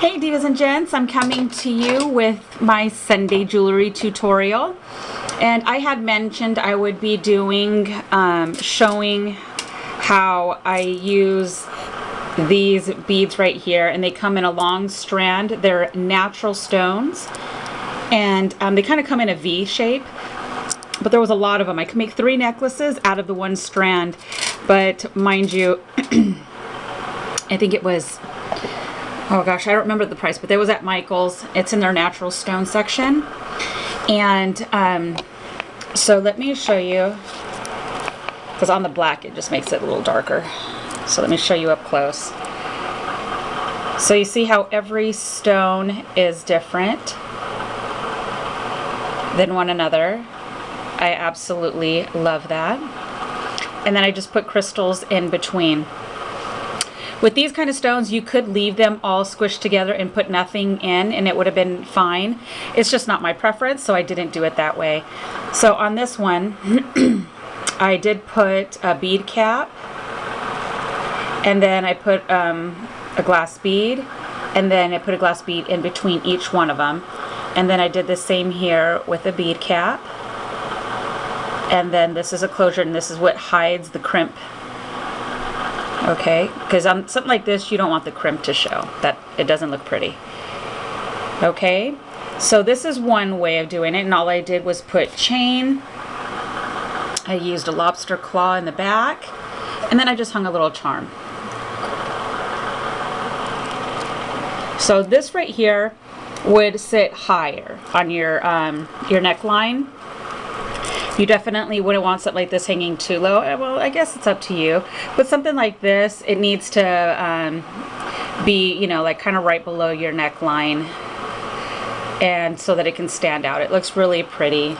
Hey divas and gents, I'm coming to you with my Sunday jewelry tutorial, and I had mentioned I would be doing showing how I use these beads right here, and they come in a long strand. They're natural stones, and they kind of come in a V shape, but there was a lot of them. I could make 3 necklaces out of the one strand, but mind you, I think it was, oh gosh, I don't remember the price, but it was at Michael's. It's in their natural stone section. And so let me show you, because on the black it just makes it a little darker. So let me show you up close. So you see how every stone is different than one another. I absolutely love that. And then I just put crystals in between. With these kind of stones, you could leave them all squished together and put nothing in, and it would have been fine. It's just not my preference, so I didn't do it that way. So on this one, I did put a bead cap, and then I put a glass bead, and then I put a glass bead in between each one of them. And then I did the same here with a bead cap. And then this is a closure, and this is what hides the crimp. Okay, because on something like this, you don't want the crimp to show. That it doesn't look pretty. Okay, so this is one way of doing it, and all I did was put chain. I used a lobster claw in the back, and then I just hung a little charm. So this right here would sit higher on your neckline. You definitely wouldn't want something like this hanging too low. Well, I guess it's up to you. But something like this, it needs to be, you know, like kind of right below your neckline, and so that it can stand out. It looks really pretty.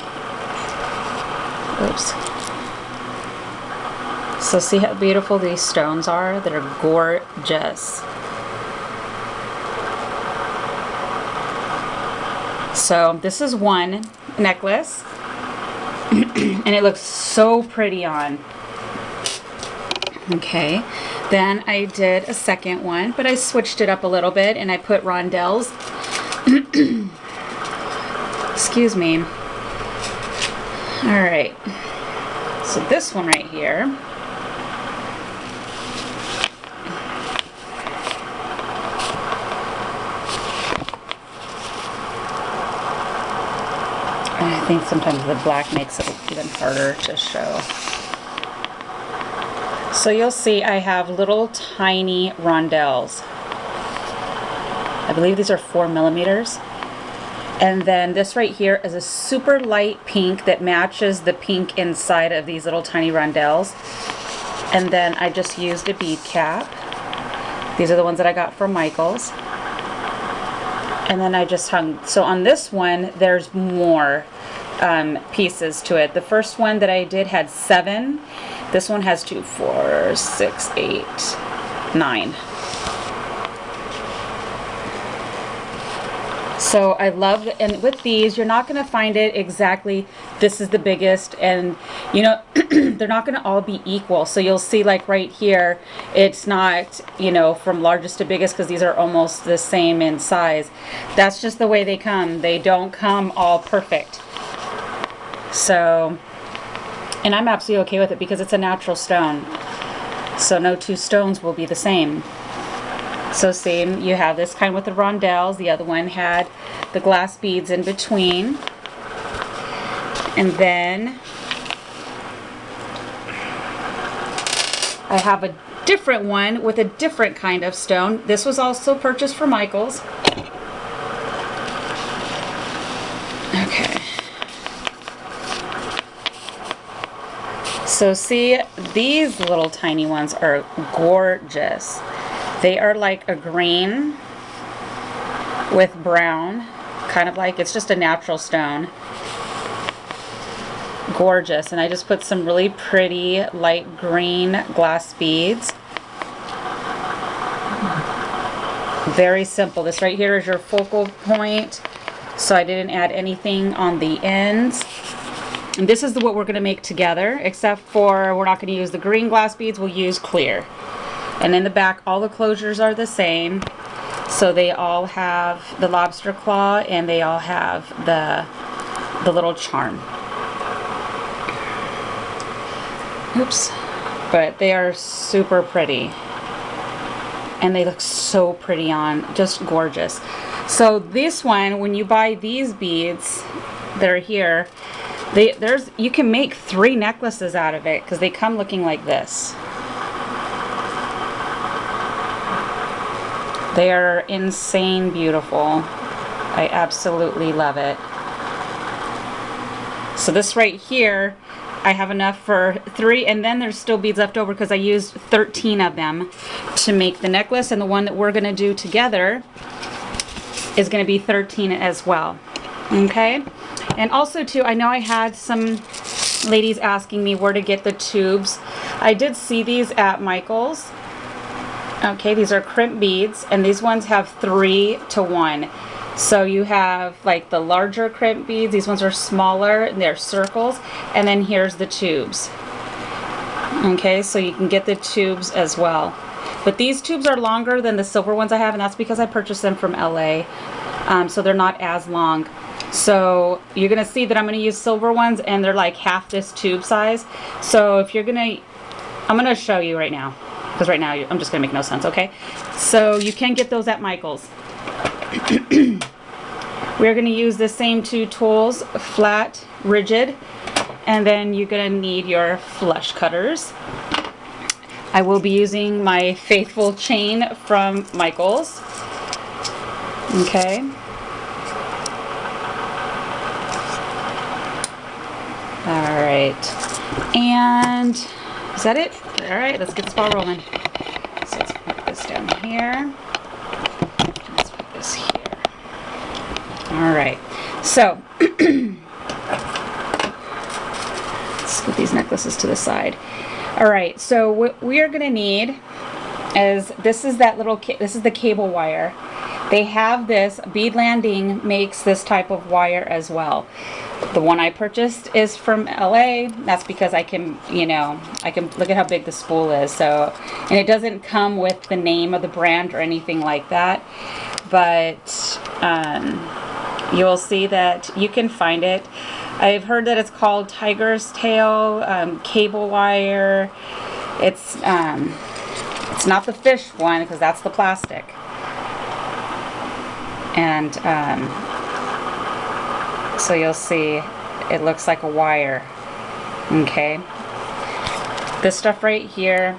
Oops. So see how beautiful these stones are? That are gorgeous. So this is one necklace. And it looks so pretty on. Okay, then I did a second one, but I switched it up a little bit, and I put rondelles. Excuse me. All right, so this one right here, I think sometimes the black makes it even harder to show. So you'll see I have little tiny rondelles. I believe these are 4 millimeters. And then this right here is a super light pink that matches the pink inside of these little tiny rondelles. And then I just used a bead cap. These are the ones that I got from Michael's. And then I just hung. So on this one, there's more pieces to it. The first one that I did had 7. This one has 2, 4, 6, 8, 9. So I love, and with these, you're not going to find it exactly, this is the biggest, and you know, they're not going to all be equal. So you'll see like right here, it's not, you know, from largest to biggest, because these are almost the same in size. That's just the way they come. They don't come all perfect. So, and I'm absolutely okay with it because it's a natural stone. So no 2 stones will be the same. So same, you have this kind with the rondelles. The other one had the glass beads in between. And then I have a different one with a different kind of stone. This was also purchased from Michael's. Okay. So see, these little tiny ones are gorgeous. They are like a green with brown, kind of like, it's just a natural stone. Gorgeous. And I just put some really pretty light green glass beads. Very simple. This right here is your focal point, so I didn't add anything on the ends. And this is what we're going to make together, except for we're not going to use the green glass beads, we'll use clear. And in the back, all the closures are the same. So they all have the lobster claw and they all have the little charm. Oops. But they are super pretty. And they look so pretty on, just gorgeous. So this one, when you buy these beads that are here, you can make 3 necklaces out of it because they come looking like this. They are insane beautiful. I absolutely love it. So this right here, I have enough for 3, and then there's still beads left over because I used 13 of them to make the necklace, and the one that we're going to do together is going to be 13 as well. Okay? And also too, I know I had some ladies asking me where to get the tubes. I did see these at Michael's. Okay, these are crimp beads, and these ones have 3 to 1. So you have like the larger crimp beads, these ones are smaller, and they're circles, and then here's the tubes. Okay, so you can get the tubes as well. But these tubes are longer than the silver ones I have, and that's because I purchased them from LA. So they're not as long. So you're gonna see that I'm gonna use silver ones, and they're like half this tube size. So if you're gonna, I'm gonna show you right now, because right now I'm just gonna make no sense, okay? So you can get those at Michael's. We're going to use the same 2 tools, flat, rigid, and then you're going to need your flush cutters. I will be using my faithful chain from Michael's. Okay. All right. And is that it? All right, let's get this ball rolling. So let's put this down here. Let's put this here. All right, so let's put these necklaces to the side. All right, so what we are going to need is this is the cable wire. They have this. Bead Landing makes this type of wire as well. The one I purchased is from LA. That's because I can look at how big the spool is. So, and it doesn't come with the name of the brand or anything like that, but you'll see that you can find it. I've heard that it's called Tiger's Tail cable wire. It's not the fish one because that's the plastic. And so you'll see it looks like a wire. Okay. This stuff right here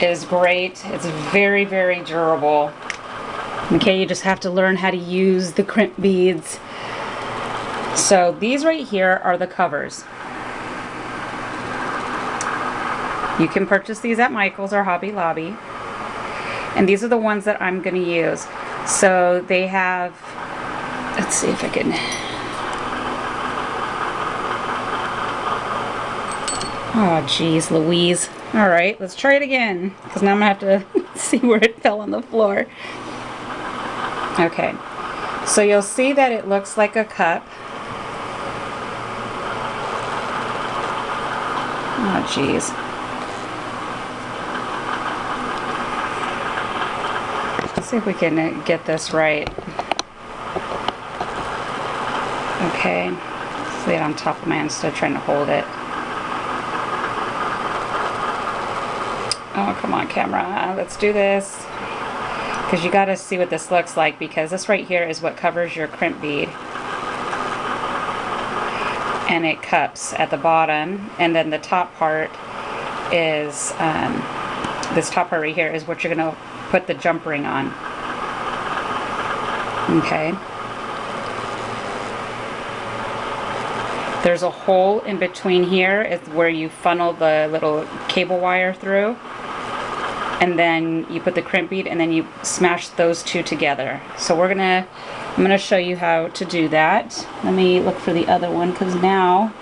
is great. It's very, very durable. Okay, you just have to learn how to use the crimp beads. So these right here are the covers. You can purchase these at Michael's or Hobby Lobby. And these are the ones that I'm going to use. So they have, let's see if I can. Oh, geez, Louise. All right, let's try it again, because now I'm going to have to see where it fell on the floor. Okay, so you'll see that it looks like a cup. Oh, geez. Let's see if we can get this right. Okay, lay it on top of my hand instead of trying to hold it. Oh, come on, camera. Let's do this. Because you got to see what this looks like, because this right here is what covers your crimp bead. And it cups at the bottom, and then the top part is, this top part right here is what you're going to put the jump ring on. Okay. There's a hole in between here is where you funnel the little cable wire through. And then you put the crimp bead, and then you smash those two together. So I'm gonna show you how to do that. Let me look for the other one, because now,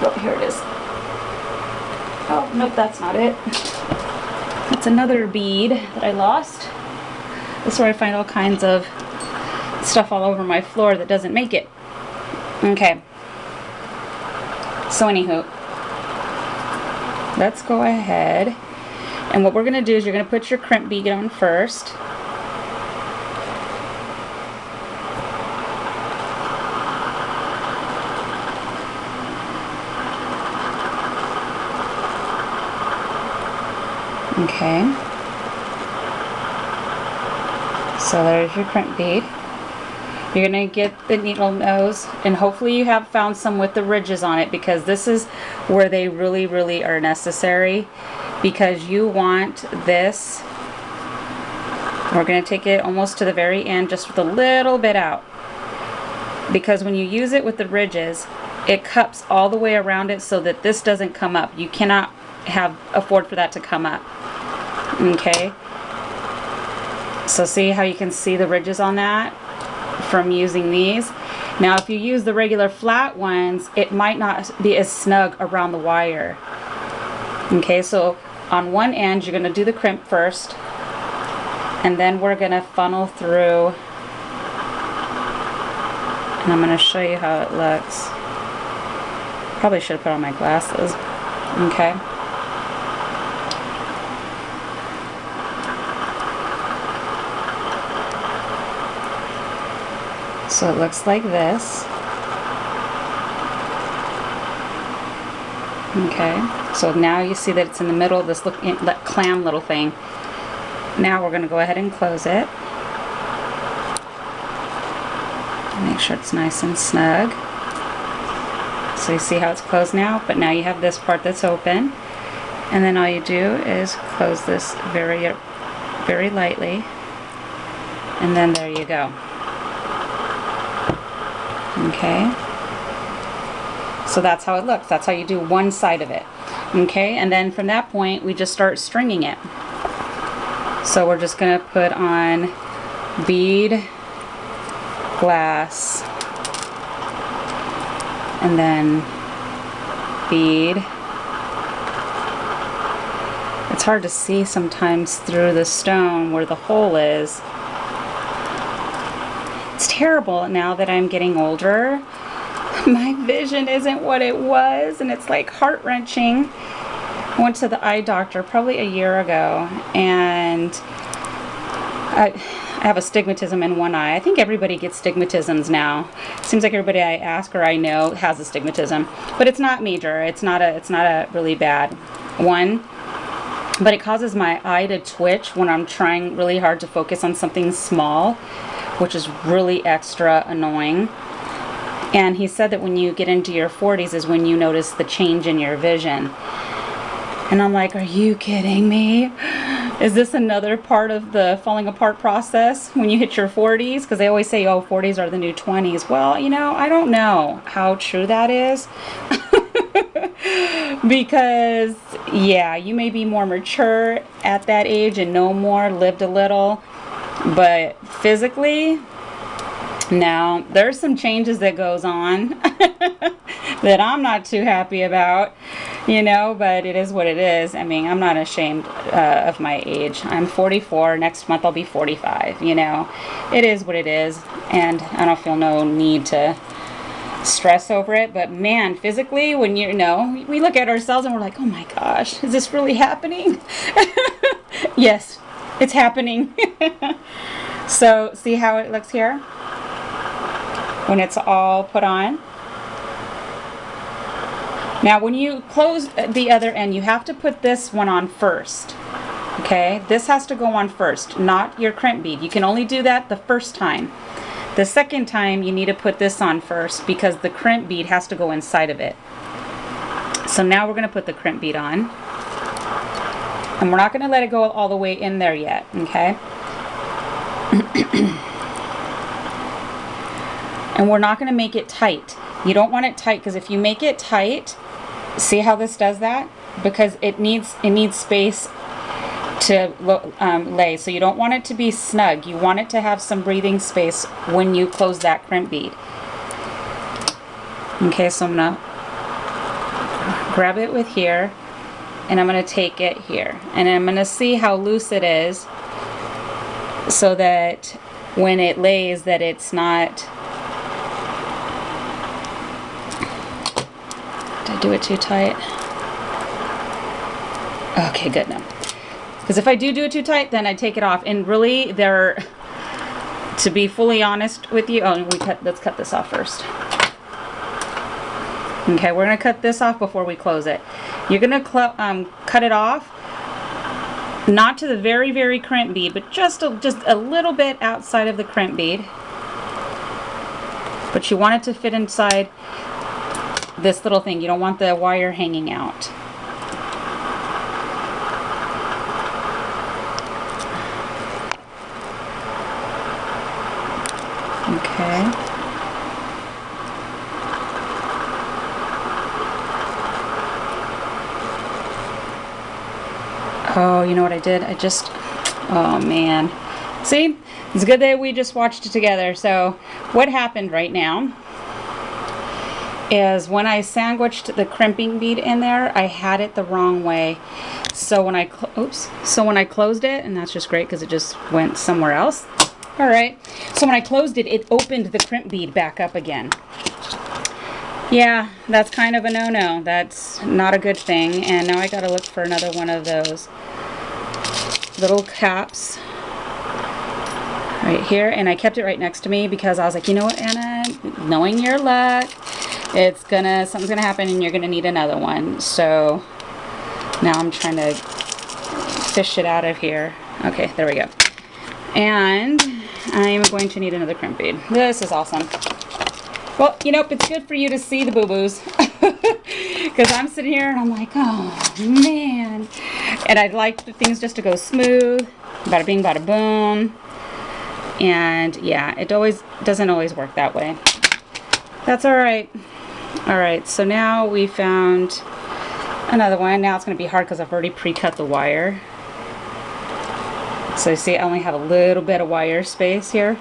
oh, here it is. Oh, nope, that's not it. That's another bead that I lost. This is where I find all kinds of stuff all over my floor that doesn't make it. Okay. So anywho, let's go ahead. And what we're going to do is you're going to put your crimp bead on first. Okay. So there's your crimp bead. You're going to get the needle nose, and hopefully you have found some with the ridges on it, because this is where they really, really are necessary, because you want this. We're going to take it almost to the very end, just with a little bit out, because when you use it with the ridges, it cups all the way around it so that this doesn't come up. You cannot afford for that to come up. Okay, so see how you can see the ridges on that from using these. Now if you use the regular flat ones, it might not be as snug around the wire. Okay, so on one end you're going to do the crimp first, and then we're going to funnel through, and I'm going to show you how it looks. Probably should have put on my glasses. Okay. So it looks like this. Okay, so now you see that it's in the middle of this that clam little thing. Now we're going to go ahead and close it. Make sure it's nice and snug. So you see how it's closed now, but now you have this part that's open. And then all you do is close this very, very lightly. And then there you go. Okay, so that's how it looks. That's how you do one side of it. Okay, and then from that point we just start stringing it. So we're just going to put on bead, glass, and then bead. It's hard to see sometimes through the stone where the hole is. It's terrible now that I'm getting older. My vision isn't what it was, and it's like heart-wrenching. I went to the eye doctor probably a year ago, and I have astigmatism in one eye. I think everybody gets stigmatisms now. It seems like everybody I ask or I know has astigmatism, but it's not major. It's not a really bad one. But it causes my eye to twitch when I'm trying really hard to focus on something small, which is really extra annoying. And he said that when you get into your 40s is when you notice the change in your vision. And I'm like, are you kidding me? Is this another part of the falling apart process when you hit your 40s? Because they always say, oh, 40s are the new 20s. Well, you know, I don't know how true that is. Because, yeah, you may be more mature at that age and know more, lived a little. But physically, no, there's some changes that goes on that I'm not too happy about, you know, but it is what it is. I mean, I'm not ashamed of my age. I'm 44. Next month I'll be 45, you know. It is what it is, and I don't feel no need to stress over it. But man, physically, when you know, we look at ourselves and we're like, oh my gosh, is this really happening? Yes, it's happening. So see how it looks here when it's all put on. Now when you close the other end, you have to put this one on first. Okay, this has to go on first, not your crimp bead. You can only do that the first time. The second time you need to put this on first, because the crimp bead has to go inside of it. So now we're going to put the crimp bead on, and we're not going to let it go all the way in there yet. Okay. And we're not going to make it tight. You don't want it tight, because if you make it tight, see how this does that? Because it needs space to lay. So you don't want it to be snug. You want it to have some breathing space when you close that crimp bead. Okay, so I'm going to grab it with here, and I'm going to take it here. And I'm going to see how loose it is, so that when it lays, that it's not... Did I do it too tight? Okay, good now. Because if I do it too tight, then I take it off. And really, they're, to be fully honest with you, let's cut this off first. Okay, we're gonna cut this off before we close it. You're gonna cut it off, not to the very, very crimp bead, but just a little bit outside of the crimp bead. But you want it to fit inside this little thing. You don't want the wire hanging out. Okay. Oh, you know what I did? Oh man. See? It's good that we just watched it together. So, what happened right now is when I sandwiched the crimping bead in there, I had it the wrong way. So when I closed it, and that's just great because it just went somewhere else. All right. So when I closed it, it opened the crimp bead back up again. Yeah, that's kind of a no-no. That's not a good thing. And now I got to look for another one of those little caps right here. And I kept it right next to me because I was like, you know what, Anna, knowing your luck, something's gonna happen and you're gonna need another one. So now I'm trying to fish it out of here. Okay, there we go. And I'm going to need another crimp bead. This is awesome. Well, you know, it's good for you to see the boo-boos. Because I'm sitting here and I'm like, oh, man. And I'd like the things just to go smooth. Bada bing, bada boom. And, yeah, it doesn't always work that way. That's all right. All right, so now we found another one. Now it's going to be hard because I've already pre-cut the wire. So you see, I only have a little bit of wire space here.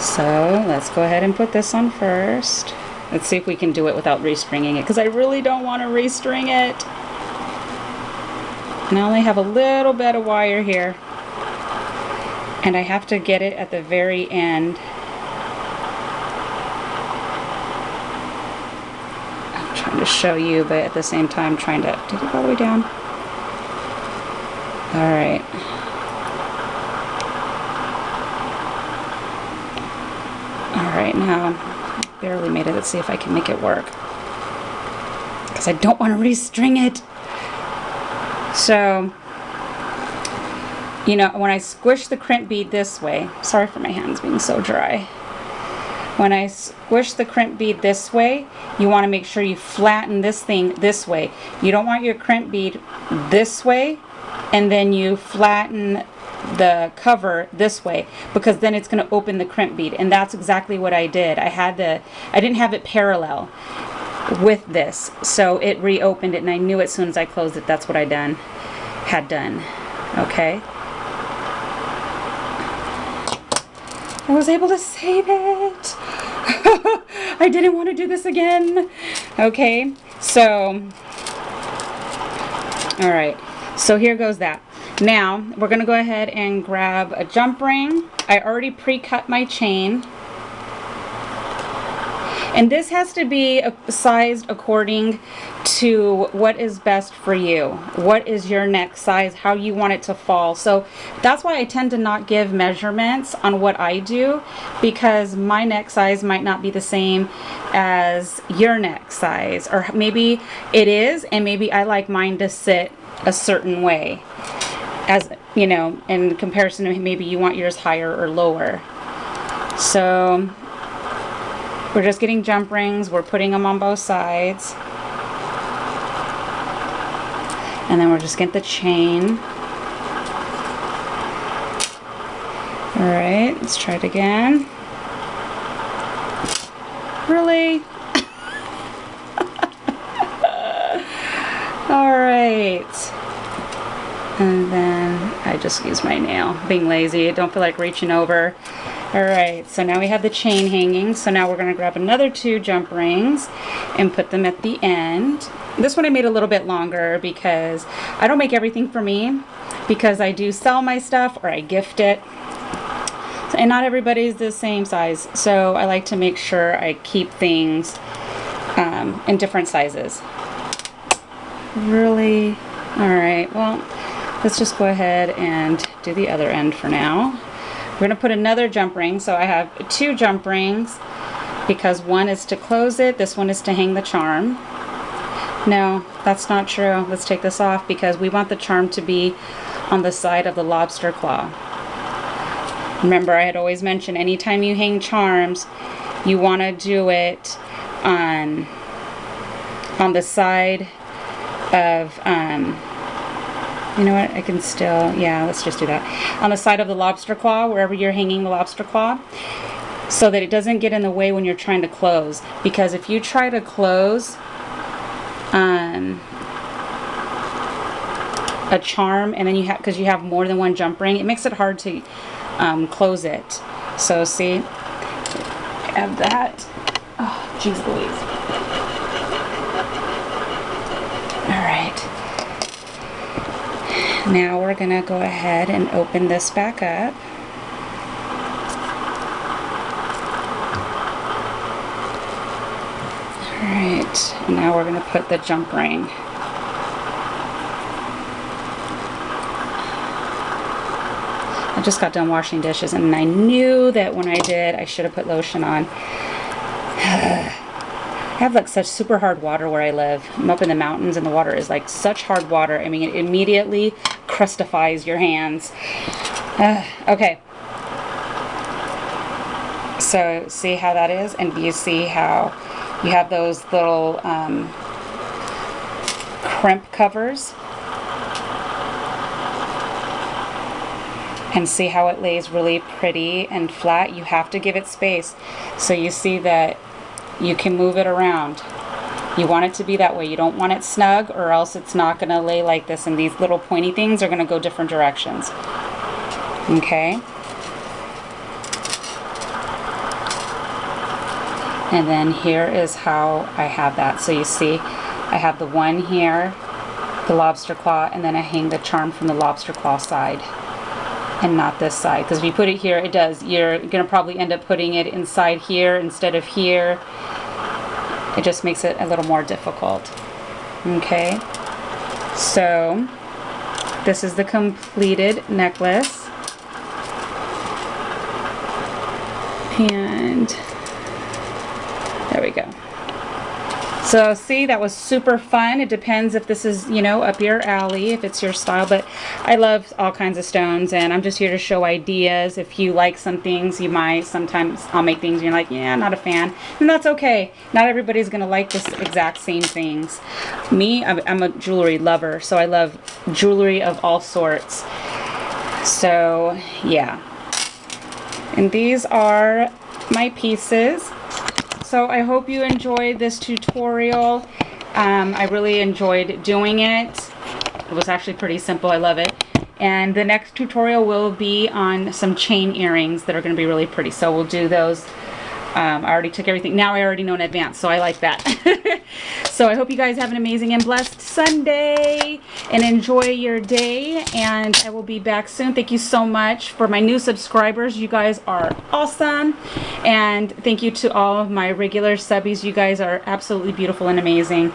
So let's go ahead and put this on first. Let's see if we can do it without restringing it, because I really don't want to restring it. And I only have a little bit of wire here. And I have to get it at the very end. I'm trying to show you, but at the same time trying to... Did it go all the way down? Alright. Alright, now barely made it. Let's see if I can make it work. Because I don't want to restring it. So, you know, when I squish the crimp bead this way, sorry for my hands being so dry. When I squish the crimp bead this way, you want to make sure you flatten this thing this way. You don't want your crimp bead this way, and then you flatten the cover this way, because then it's going to open the crimp bead. And that's exactly what I did. I didn't have it parallel with this, so it reopened it, and I knew as soon as I closed it that's what I had done. Okay, I was able to save it. I didn't want to do this again. Okay, so all right, so here goes that. Now we're gonna go ahead and grab a jump ring. I already pre-cut my chain. And this has to be sized according to what is best for you. What is your neck size, how you want it to fall. So that's why I tend to not give measurements on what I do, because my neck size might not be the same as your neck size. Or maybe it is, and maybe I like mine to sit a certain way. As, you know, in comparison to maybe you want yours higher or lower. So we're just getting jump rings. We're putting them on both sides. And then we're just getting the chain. Alright, let's try it again. Really? Alright. And then I just use my nail. Being lazy, don't feel like reaching over. Alright, so now we have the chain hanging. So now we're going to grab another 2 jump rings and put them at the end. This one I made a little bit longer because I don't make everything for me, because I do sell my stuff or I gift it. And not everybody's the same size. So I like to make sure I keep things in different sizes. really? All right, well, let's just go ahead and do the other end for now. We're gonna put another jump ring. So I have 2 jump rings because one is to close it, this one is to hang the charm. No, that's not true. Let's take this off because we want the charm to be on the side of the lobster claw. Remember, I had always mentioned anytime you hang charms, you want to do it on the side of, you know what, I can still, yeah, let's just do that. On the side of the lobster claw, wherever you're hanging the lobster claw, so that it doesn't get in the way when you're trying to close. Because if you try to close a charm and then you have, because you have more than one jump ring, it makes it hard to close it. So see, add that. Oh, jeez Louise. All right. Now we're gonna go ahead and open this back up. All right, and now we're gonna put the jump ring. I just got done washing dishes and I knew that when I did, I should have put lotion on. I have like such super hard water where I live. I'm up in the mountains and the water is like such hard water. I mean, it immediately crustifies your hands. Okay. So see how that is? And do you see how you have those little crimp covers? And see how it lays really pretty and flat? You have to give it space. So you see that you can move it around. You want it to be that way. You don't want it snug or else it's not going to lay like this, and these little pointy things are going to go different directions. Okay? And then here is how I have that. So you see, I have the one here, the lobster claw, and then I hang the charm from the lobster claw side. And not this side, because if you put it here, it does. You're going to probably end up putting it inside here instead of here. It just makes it a little more difficult. Okay, so this is the completed necklace. And there we go. So see, that was super fun. It depends if this is, you know, up your alley, if it's your style, but I love all kinds of stones, and I'm just here to show ideas. If you like some things, you might, sometimes I'll make things and you're like, yeah, not a fan, and that's okay. Not everybody's gonna like this exact same things. Me, I'm a jewelry lover, so I love jewelry of all sorts. So yeah, and these are my pieces. So I hope you enjoyed this tutorial. I really enjoyed doing it. It was actually pretty simple. I love it. And the next tutorial will be on some chain earrings that are going to be really pretty. So we'll do those. I already took everything. Now I already know in advance, so I like that. So I hope you guys have an amazing and blessed Sunday and enjoy your day. And I will be back soon. Thank you so much for my new subscribers. You guys are awesome. And thank you to all of my regular subbies. You guys are absolutely beautiful and amazing.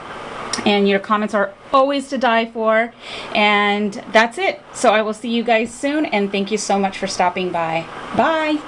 And your comments are always to die for. And that's it. So I will see you guys soon. And thank you so much for stopping by. Bye.